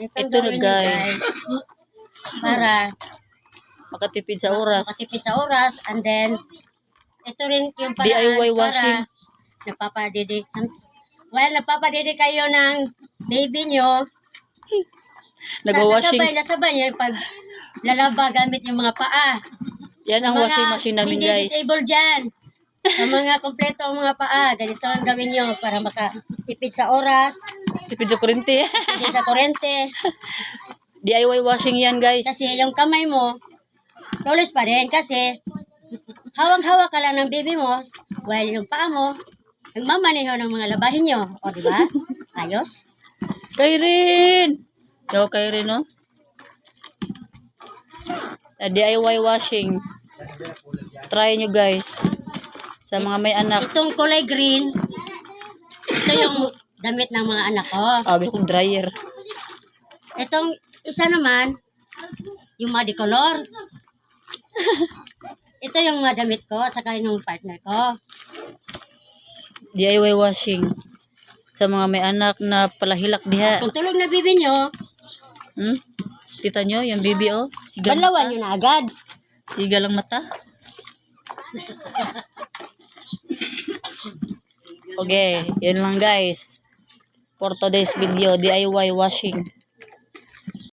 Ito na guys. Para Makatipid sa oras. makatipid sa oras. And then, ito rin yung paraan DIY para washing. napapadede kayo ng baby nyo. Nag-washing. Nasabay niya pag lalaba gamit yung mga paa. Yan ang washing machine namin guys. Hindi disabled dyan. Sa mga kompleto ang mga paa, ganito ang gawin nyo para makatipid sa oras, Tipid sa kuryente. tipid sa kurente. DIY washing yan guys. Kasi yung kamay mo, flawless pa rin kasi hawak-hawak ka lang ng baby mo while yung paa mo, nagmamaneho ng mga labahin nyo. O, di ba? Ayos? Kairin! Yo, Kairin, no? DIY washing. Try nyo guys. Sa mga may anak. Itong kulay green, ito yung damit ng mga anak ko. Sabi kong dryer. Itong isa naman, yung madicolor. Ito yung mga damit ko at saka yung partner ko. DIY washing. Sa mga may anak na palahilak diha. Kung tulog na bibi nyo, Kita nyo, yung baby oh. Siga balawan mata. nyo na agad. Siga lang mata. Okay, yun lang guys. For today's video, DIY washing.